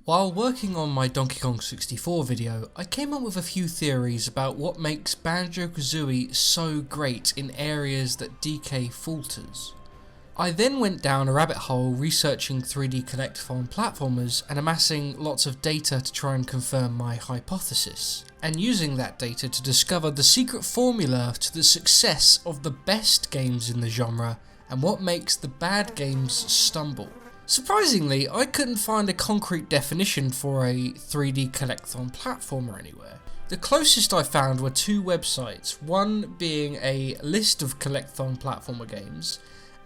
While working on my Donkey Kong 64 video, I came up with a few theories about what makes Banjo-Kazooie so great in areas that DK falters. I then went down a rabbit hole researching 3D Collectathon platformers and amassing lots of data to try and confirm my hypothesis, and using that data to discover the secret formula to the success of the best games in the genre and what makes the bad games stumble. Surprisingly, I couldn't find a concrete definition for a 3D Collectathon platformer anywhere. The closest I found were two websites, one being a list of Collectathon platformer games,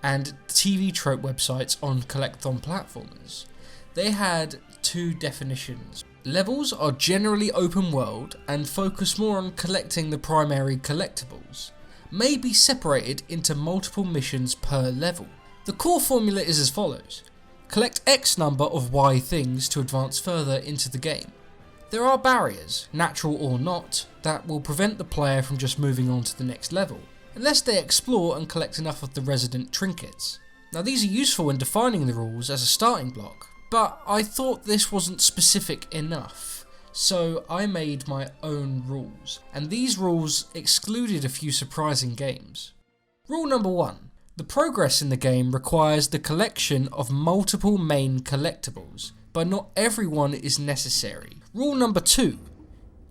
and TV trope websites on Collectathon platformers. They had two definitions. Levels are generally open world and focus more on collecting the primary collectibles, may be separated into multiple missions per level. The core formula is as follows. Collect X number of Y things to advance further into the game. There are barriers, natural or not, that will prevent the player from just moving on to the next level, unless they explore and collect enough of the resident trinkets. Now these are useful in defining the rules as a starting block, but I thought this wasn't specific enough, so I made my own rules, and these rules excluded a few surprising games. Rule number 1. The progress in the game requires the collection of multiple main collectibles, but not everyone is necessary. Rule number 2.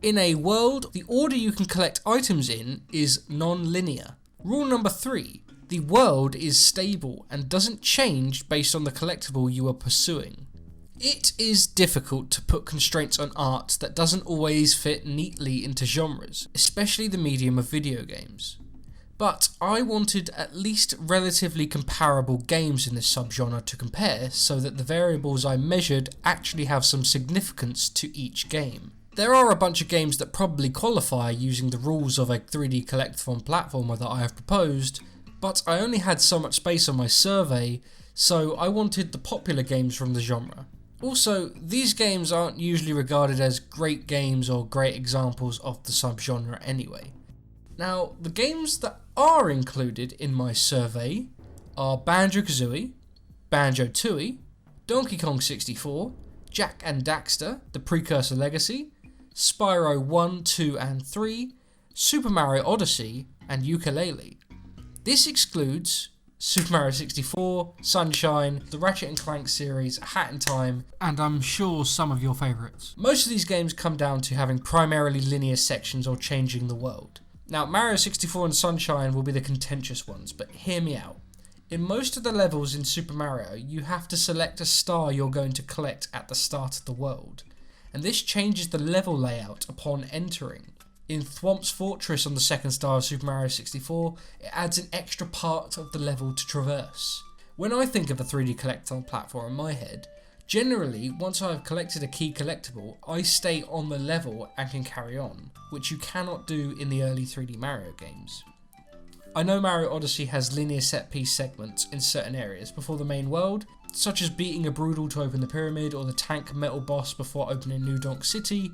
In a world, the order you can collect items in is non-linear. Rule number 3. The world is stable and doesn't change based on the collectible you are pursuing. It is difficult to put constraints on art that doesn't always fit neatly into genres, especially the medium of video games. But I wanted at least relatively comparable games in this subgenre to compare so that the variables I measured actually have some significance to each game. There are a bunch of games that probably qualify using the rules of a 3D Collectathon platformer that I have proposed, but I only had so much space on my survey, so I wanted the popular games from the genre. Also, these games aren't usually regarded as great games or great examples of the subgenre anyway. Now, the games that are included in my survey are Banjo-Kazooie, Banjo-Tooie, Donkey Kong 64, Jak and Daxter, The Precursor Legacy, Spyro 1, 2 and 3, Super Mario Odyssey, and Yooka-Laylee. This excludes Super Mario 64, Sunshine, the Ratchet & Clank series, Hat in Time, and I'm sure some of your favourites. Most of these games come down to having primarily linear sections or changing the world. Now, Mario 64 and Sunshine will be the contentious ones, but hear me out. In most of the levels in Super Mario, you have to select a star you're going to collect at the start of the world, and this changes the level layout upon entering. In Thwomp's Fortress on the second star of Super Mario 64, it adds an extra part of the level to traverse. When I think of a 3D Collectathon platform in my head, generally, once I have collected a key collectible, I stay on the level and can carry on, which you cannot do in the early 3D Mario games. I know Mario Odyssey has linear set-piece segments in certain areas before the main world, such as beating a Broodal to open the pyramid or the tank metal boss before opening New Donk City,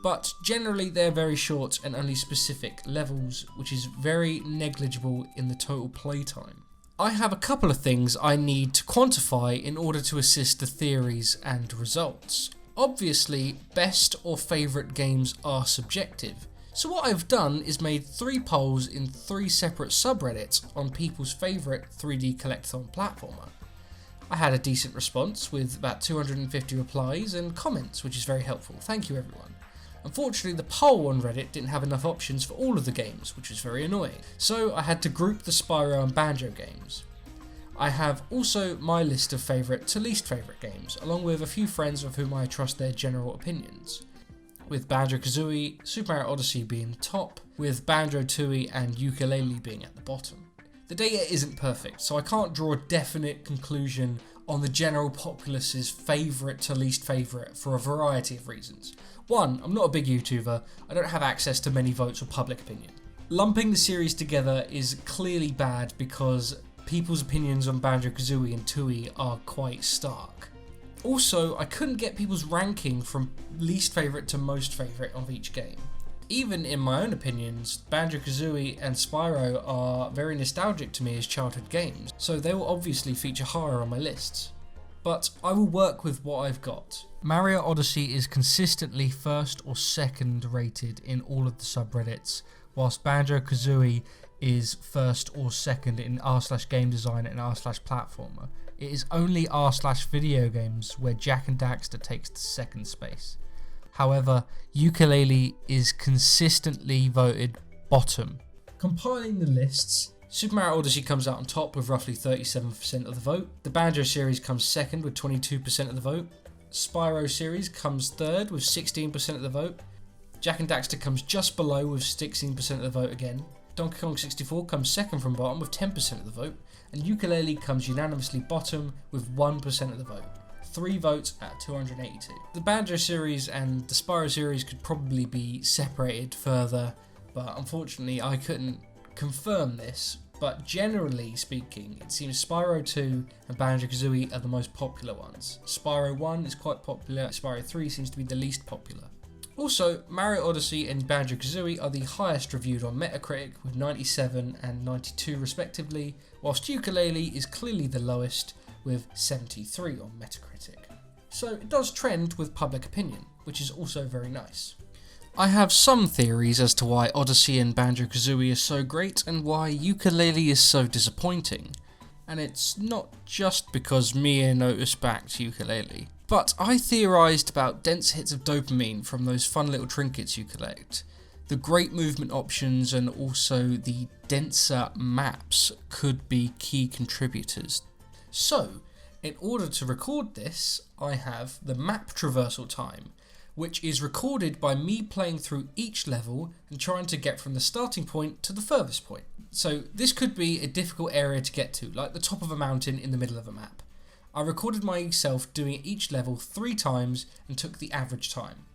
but generally they're very short and only specific levels, which is very negligible in the total playtime. I have a couple of things I need to quantify in order to assist the theories and results. Obviously, best or favourite games are subjective, so what I've done is made 3 polls in 3 separate subreddits on people's favourite 3D Collectathon platformer. I had a decent response with about 250 replies and comments, which is very helpful. Thank you everyone. Unfortunately, the poll on Reddit didn't have enough options for all of the games, which was very annoying, so I had to group the Spyro and Banjo games. I have also my list of favourite to least favourite games, along with a few friends of whom I trust their general opinions, with Banjo-Kazooie, Super Mario Odyssey being top, with Banjo-Tooie and Yooka-Laylee being at the bottom. The data isn't perfect, so I can't draw a definite conclusion on the general populace's favourite to least favourite for a variety of reasons. 1, I'm not a big YouTuber, I don't have access to many votes or public opinion. Lumping the series together is clearly bad because people's opinions on Banjo-Kazooie and Tooie are quite stark. Also, I couldn't get people's ranking from least favourite to most favourite of each game. Even in my own opinions, Banjo-Kazooie and Spyro are very nostalgic to me as childhood games, so they will obviously feature higher on my lists. but I will work with what I've got. Mario Odyssey is consistently first or second rated in all of the subreddits, whilst Banjo-Kazooie is first or second in r/game design and r/platformer. It is only r/video games where Jak and Daxter takes the second space. However, Yooka-Laylee is consistently voted bottom. Compiling the lists, Super Mario Odyssey comes out on top with roughly 37% of the vote. The Banjo series comes second with 22% of the vote. Spyro series comes third with 16% of the vote. Jak and Daxter comes just below with 16% of the vote again. Donkey Kong 64 comes second from bottom with 10% of the vote. And Yooka-Laylee comes unanimously bottom with 1% of the vote. 3 votes at 282. The Banjo series and the Spyro series could probably be separated further, but unfortunately I couldn't confirm this. But generally speaking, it seems Spyro 2 and Banjo-Kazooie are the most popular ones. Spyro 1 is quite popular, Spyro 3 seems to be the least popular. Also, Mario Odyssey and Banjo-Kazooie are the highest reviewed on Metacritic with 97 and 92 respectively, whilst Yooka-Laylee is clearly the lowest with 73 on Metacritic. So it does trend with public opinion, which is also very nice. I have some theories as to why Odyssey and Banjo-Kazooie are so great and why Yooka-Laylee is so disappointing. And it's not just because Mia noticed backed Yooka-Laylee. But I theorised about dense hits of dopamine from those fun little trinkets you collect. The great movement options and also the denser maps could be key contributors. So, in order to record this, I have the map traversal time, which is recorded by me playing through each level and trying to get from the starting point to the furthest point. So this could be a difficult area to get to, like the top of a mountain in the middle of a map. I recorded myself doing each level 3 times and took the average time.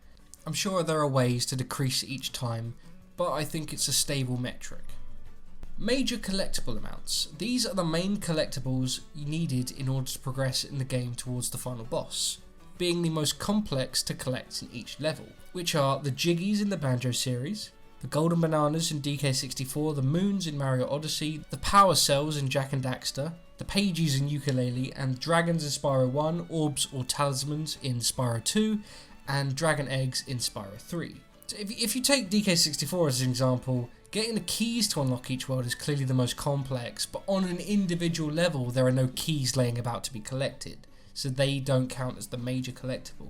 I'm sure there are ways to decrease each time, but I think it's a stable metric. Major collectible amounts. These are the main collectibles needed in order to progress in the game towards the final boss, being the most complex to collect in each level, which are the Jiggies in the Banjo series, the Golden Bananas in DK64, the Moons in Mario Odyssey, the Power Cells in Jak and Daxter, the Pages in Yooka-Laylee, and Dragons in Spyro 1, Orbs or Talismans in Spyro 2, and Dragon Eggs in Spyro 3. So if you take DK64 as an example, getting the keys to unlock each world is clearly the most complex, but on an individual level there are no keys laying about to be collected, so they don't count as the major collectible.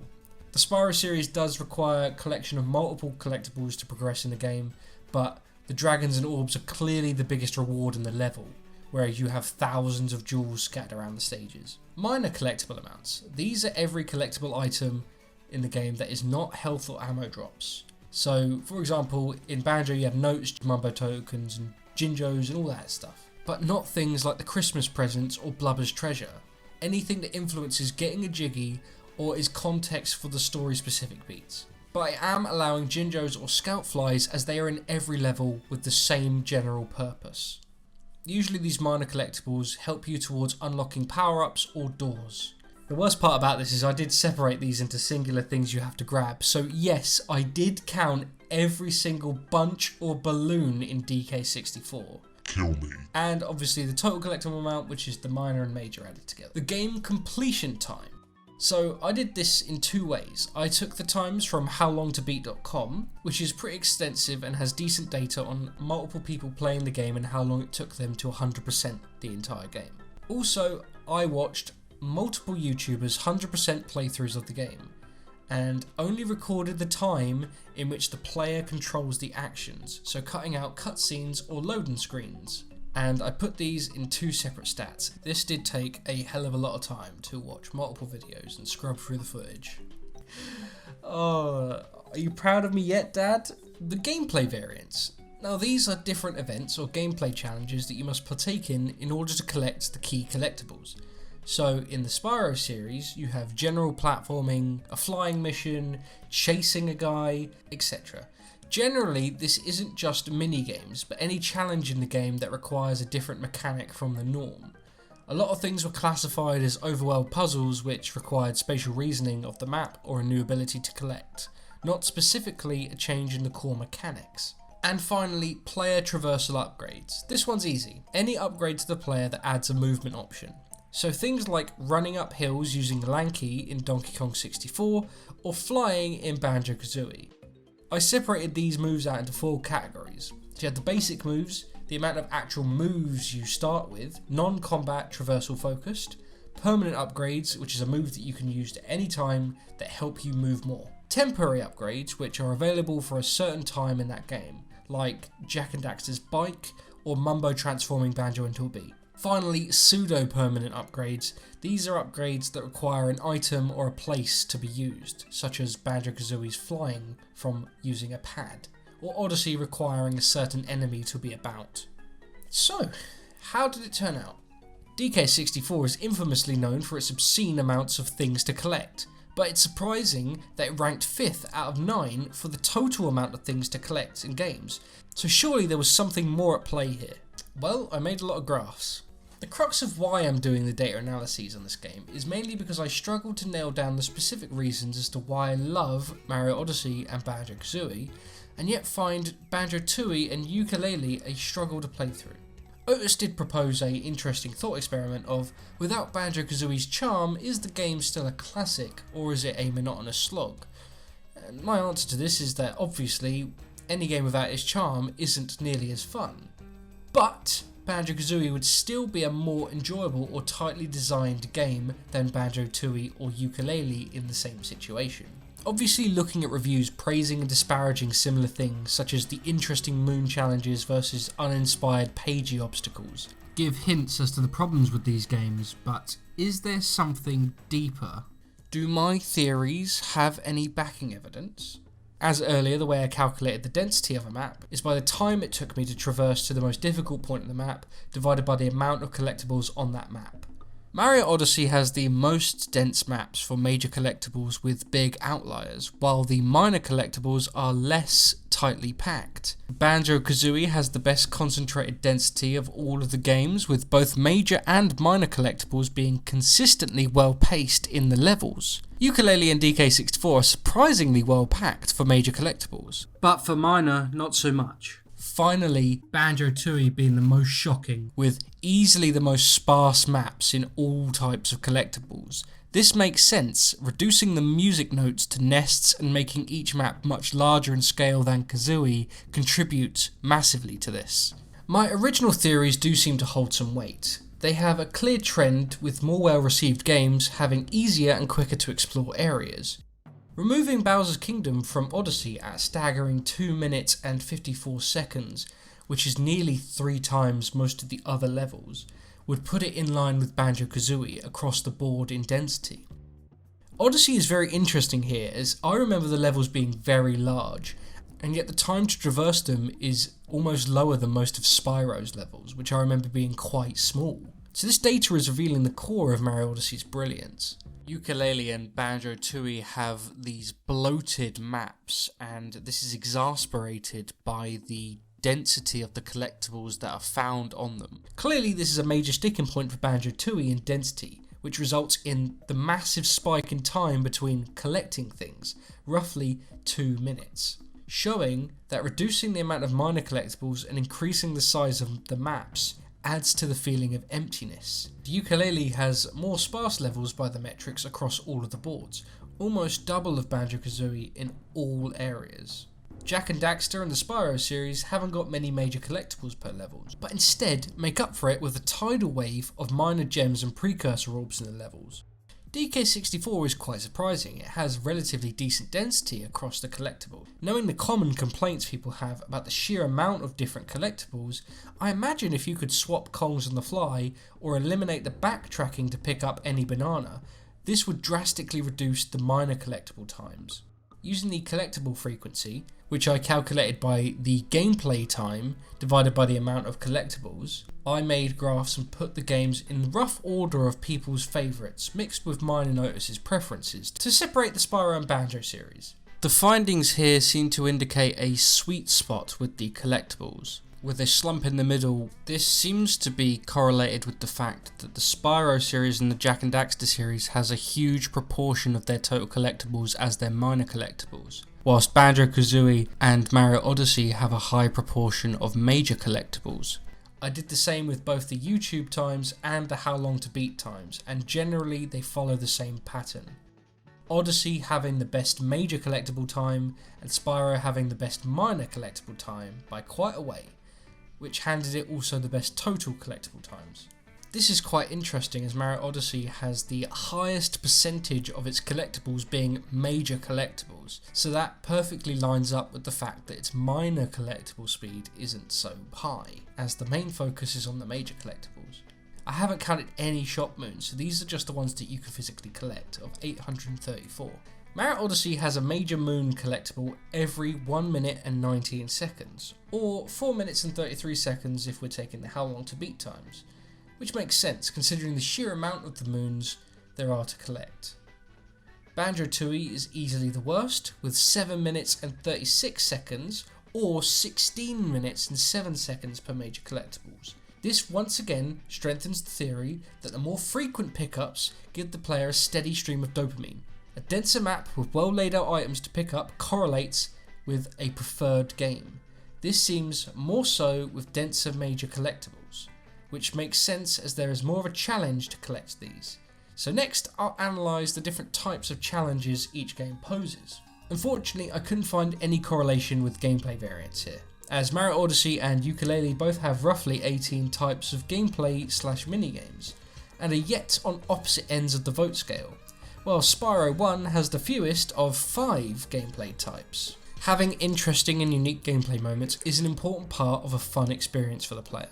The Spyro series does require collection of multiple collectibles to progress in the game, but the Dragons and Orbs are clearly the biggest reward in the level, whereas you have thousands of jewels scattered around the stages. Minor collectible amounts. These are every collectible item in the game that is not health or ammo drops. So, for example, in Banjo you have notes, Mumbo tokens, and Jinjos and all that stuff. But not things like the Christmas presents or Blubber's treasure. Anything that influences getting a Jiggy or is context for the story specific beats. But I am allowing Jinjos or Scout Flies as they are in every level with the same general purpose. Usually these minor collectibles help you towards unlocking power-ups or doors. The worst part about this is I did separate these into singular things you have to grab, so yes, I did count every single bunch or balloon in DK64. Kill me. And obviously the total collectible amount, which is the minor and major added together. The game completion time. So I did this in 2 ways. I took the times from howlongtobeat.com, which is pretty extensive and has decent data on multiple people playing the game and how long it took them to 100% the entire game. Also, I watched multiple YouTubers 100% playthroughs of the game, and only recorded the time in which the player controls the actions, so cutting out cutscenes or loading screens. And I put these in 2 separate stats. This did take a hell of a lot of time to watch multiple videos and scrub through the footage. Oh, are you proud of me yet, Dad? The gameplay variants. Now these are different events or gameplay challenges that you must partake in order to collect the key collectibles. So in the Spyro series, you have general platforming, a flying mission, chasing a guy, etc. Generally, this isn't just minigames, but any challenge in the game that requires a different mechanic from the norm. A lot of things were classified as overworld puzzles which required spatial reasoning of the map or a new ability to collect, not specifically a change in the core mechanics. And finally, player traversal upgrades. This one's easy. Any upgrade to the player that adds a movement option. So things like running up hills using Lanky in Donkey Kong 64 or flying in Banjo-Kazooie. I separated these moves out into 4 categories. So you had the basic moves, the amount of actual moves you start with, non-combat traversal focused, permanent upgrades, which is a move that you can use at any time that help you move more, temporary upgrades, which are available for a certain time in that game, like Jak and Daxter's bike or Mumbo transforming Banjo into a bee. Finally, pseudo-permanent upgrades. These are upgrades that require an item or a place to be used, such as Banjo-Kazooie's flying from using a pad, or Odyssey requiring a certain enemy to be about. So, how did it turn out? DK64 is infamously known for its obscene amounts of things to collect, but it's surprising that it ranked 5th out of 9 for the total amount of things to collect in games, so surely there was something more at play here. Well, I made a lot of graphs. The crux of why I'm doing the data analyses on this game is mainly because I struggled to nail down the specific reasons as to why I love Mario Odyssey and Banjo-Kazooie, and yet find Banjo-Tooie and Yooka-Laylee a struggle to play through. Otis did propose a interesting thought experiment of, without Banjo-Kazooie's charm, is the game still a classic, or is it a monotonous slog? And my answer to this is that obviously, any game without its charm isn't nearly as fun. But Banjo-Kazooie would still be a more enjoyable or tightly designed game than Banjo-Tooie or Yooka-Laylee in the same situation. Obviously, looking at reviews praising and disparaging similar things such as the interesting moon challenges versus uninspired pagey obstacles give hints as to the problems with these games, but is there something deeper? Do my theories have any backing evidence? As earlier, the way I calculated the density of a map is by the time it took me to traverse to the most difficult point of the map divided by the amount of collectibles on that map. Mario Odyssey has the most dense maps for major collectibles with big outliers, while the minor collectibles are less tightly packed. Banjo-Kazooie has the best concentrated density of all of the games, with both major and minor collectibles being consistently well paced in the levels. Yooka-Laylee and DK64 are surprisingly well packed for major collectibles, but for minor, not so much. Finally, Banjo-Tooie being the most shocking, with easily the most sparse maps in all types of collectibles. This makes sense, reducing the music notes to nests and making each map much larger in scale than Kazooie contributes massively to this. My original theories do seem to hold some weight. They have a clear trend with more well-received games having easier and quicker to explore areas. Removing Bowser's Kingdom from Odyssey at a staggering 2 minutes and 54 seconds, which is nearly 3 times most of the other levels, would put it in line with Banjo-Kazooie across the board in density. Odyssey is very interesting here, as I remember the levels being very large, and yet the time to traverse them is almost lower than most of Spyro's levels, which I remember being quite small. So this data is revealing the core of Mario Odyssey's brilliance. Yooka-Laylee and Banjo-Tooie have these bloated maps, and this is exasperated by the density of the collectibles that are found on them. Clearly this is a major sticking point for Banjo-Tooie in density, which results in the massive spike in time between collecting things, roughly 2 minutes, showing that reducing the amount of minor collectibles and increasing the size of the maps adds to the feeling of emptiness. Yooka-Laylee has more sparse levels by the metrics across all of the boards, almost double of Banjo-Kazooie in all areas. Jak and Daxter and the Spyro series haven't got many major collectibles per levels, but instead make up for it with a tidal wave of minor gems and precursor orbs in the levels. DK64 is quite surprising. It has relatively decent density across the collectible. Knowing the common complaints people have about the sheer amount of different collectibles, I imagine if you could swap Kongs on the fly or eliminate the backtracking to pick up any banana, this would drastically reduce the minor collectible times. Using the collectible frequency, which I calculated by the gameplay time divided by the amount of collectibles, I made graphs and put the games in the rough order of people's favourites, mixed with mine and Otis's preferences, to separate the Spyro and Banjo series. The findings here seem to indicate a sweet spot with the collectibles. With a slump in the middle, this seems to be correlated with the fact that the Spyro series and the Jak and Daxter series has a huge proportion of their total collectibles as their minor collectibles, whilst Banjo-Kazooie and Mario Odyssey have a high proportion of major collectibles. I did the same with both the YouTube times and the how long to beat times, and generally they follow the same pattern. Odyssey having the best major collectible time, and Spyro having the best minor collectible time by quite a way, which handed it also the best total collectible times. This is quite interesting as Mario Odyssey has the highest percentage of its collectibles being major collectibles, so that perfectly lines up with the fact that its minor collectible speed isn't so high, as the main focus is on the major collectibles. I haven't counted any shop moons, so these are just the ones that you can physically collect, of 834. Mario Odyssey has a major moon collectible every 1 minute and 19 seconds, or 4 minutes and 33 seconds if we're taking the how long to beat times, which makes sense considering the sheer amount of the moons there are to collect. Banjo-Tooie is easily the worst, with 7 minutes and 36 seconds, or 16 minutes and 7 seconds per major collectibles. This once again strengthens the theory that the more frequent pickups give the player a steady stream of dopamine. A denser map with well laid out items to pick up correlates with a preferred game. This seems more so with denser major collectibles, which makes sense as there is more of a challenge to collect these. So next I'll analyse the different types of challenges each game poses. Unfortunately I couldn't find any correlation with gameplay variants here, as Mario Odyssey and Yooka-Laylee both have roughly 18 types of gameplay / minigames, and are yet on opposite ends of the vote scale, while Spyro 1 has the fewest of 5 gameplay types. Having interesting and unique gameplay moments is an important part of a fun experience for the player.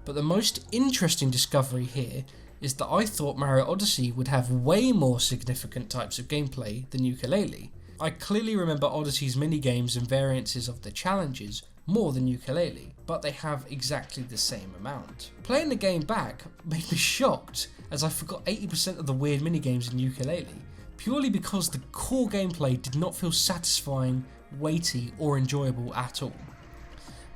But the most interesting discovery here is that I thought Mario Odyssey would have way more significant types of gameplay than Yooka-Laylee. I clearly remember Odyssey's minigames and variances of the challenges more than Yooka-Laylee, but they have exactly the same amount. Playing the game back made me shocked, as I forgot 80% of the weird minigames in Yooka-Laylee, purely because the core gameplay did not feel satisfying, weighty or enjoyable at all.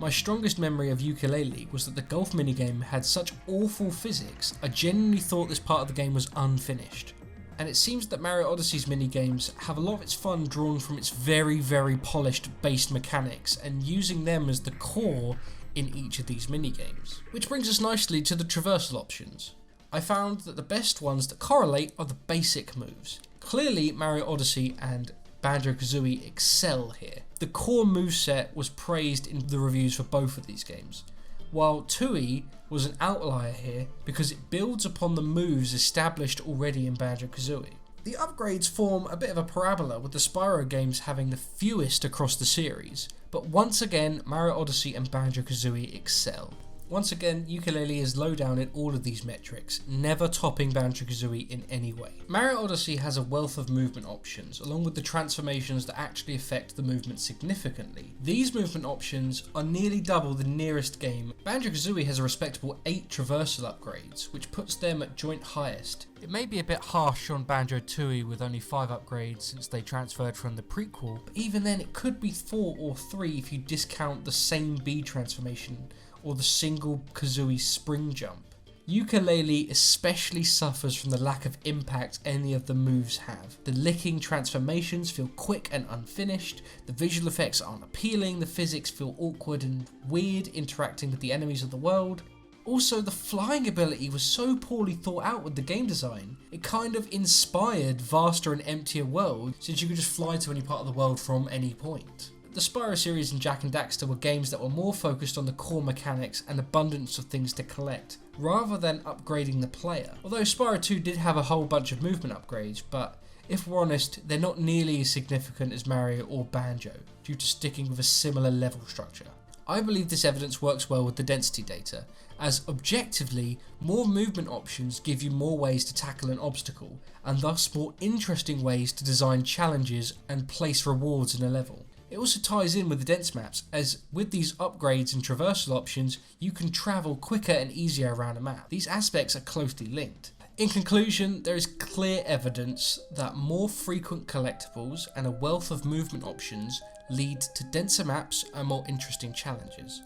My strongest memory of Yooka-Laylee was that the golf minigame had such awful physics, I genuinely thought this part of the game was unfinished. And it seems that Mario Odyssey's minigames have a lot of its fun drawn from its very polished base mechanics and using them as the core in each of these minigames. Which brings us nicely to the traversal options. I found that the best ones that correlate are the basic moves. Clearly Mario Odyssey and Banjo-Kazooie excel here. The core moveset was praised in the reviews for both of these games, while Tooie was an outlier here because it builds upon the moves established already in Banjo-Kazooie. The upgrades form a bit of a parabola, with the Spyro games having the fewest across the series, but once again Mario Odyssey and Banjo-Kazooie excel. Once again, Yooka-Laylee is low down in all of these metrics, never topping Banjo-Kazooie in any way. Mario Odyssey has a wealth of movement options, along with the transformations that actually affect the movement significantly. These movement options are nearly double the nearest game. Banjo-Kazooie has a respectable 8 traversal upgrades, which puts them at joint highest. It may be a bit harsh on Banjo-Tooie with only 5 upgrades since they transferred from the prequel, but even then it could be 4 or 3 if you discount the same B transformation or the single Kazooie spring jump. Yooka-Laylee especially suffers from the lack of impact any of the moves have. The licking transformations feel quick and unfinished, the visual effects aren't appealing, the physics feel awkward and weird interacting with the enemies of the world. Also, the flying ability was so poorly thought out with the game design. It kind of inspired vaster and emptier worlds, since you could just fly to any part of the world from any point. The Spyro series and Jak and Daxter were games that were more focused on the core mechanics and abundance of things to collect, rather than upgrading the player. Although Spyro 2 did have a whole bunch of movement upgrades, but if we're honest, they're not nearly as significant as Mario or Banjo, due to sticking with a similar level structure. I believe this evidence works well with the density data, as objectively, more movement options give you more ways to tackle an obstacle, and thus more interesting ways to design challenges and place rewards in a level. It also ties in with the dense maps, as with these upgrades and traversal options, you can travel quicker and easier around a map. These aspects are closely linked. In conclusion, there is clear evidence that more frequent collectibles and a wealth of movement options lead to denser maps and more interesting challenges,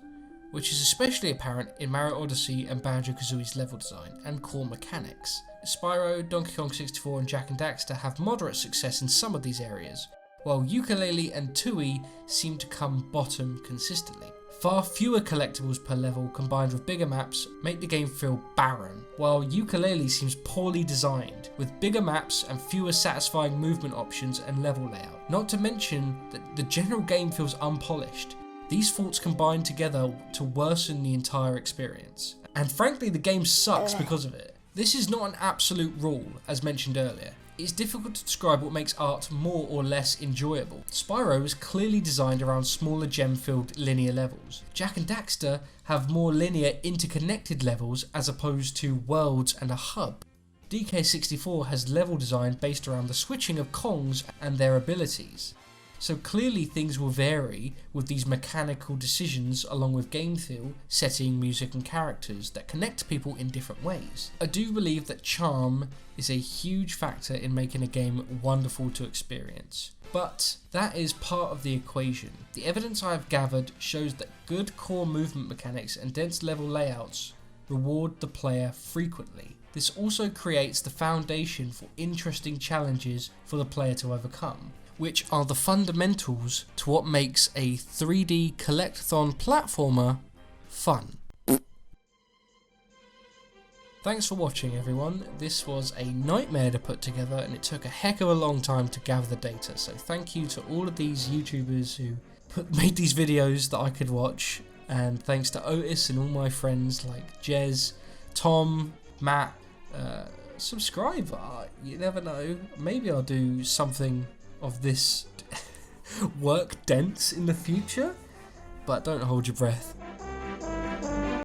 which is especially apparent in Mario Odyssey and Banjo-Kazooie's level design and core mechanics. Spyro, Donkey Kong 64 and Jak and Daxter have moderate success in some of these areas, while ukulele and tui seem to come bottom consistently. Far fewer collectibles per level combined with bigger maps make the game feel barren, while ukulele seems poorly designed, with bigger maps and fewer satisfying movement options and level layout. Not to mention that the general game feels unpolished. These faults combine together to worsen the entire experience. And frankly, the game sucks because of it. This is not an absolute rule, as mentioned earlier. It's difficult to describe what makes art more or less enjoyable. Spyro is clearly designed around smaller gem-filled linear levels. Jak and Daxter have more linear interconnected levels as opposed to worlds and a hub. DK64 has level design based around the switching of Kongs and their abilities. So clearly things will vary with these mechanical decisions along with game feel, setting, music and characters that connect people in different ways. I do believe that charm is a huge factor in making a game wonderful to experience. But that is part of the equation. The evidence I have gathered shows that good core movement mechanics and dense level layouts reward the player frequently. This also creates the foundation for interesting challenges for the player to overcome, which are the fundamentals to what makes a 3D collectathon platformer fun. Thanks for watching everyone. This was a nightmare to put together and it took a heck of a long time to gather the data, so thank you to all of these YouTubers who made these videos that I could watch, and thanks to Otis and all my friends like Jez, Tom, Matt. Subscribe, you never know, maybe I'll do something of this work dense in the future, but don't hold your breath.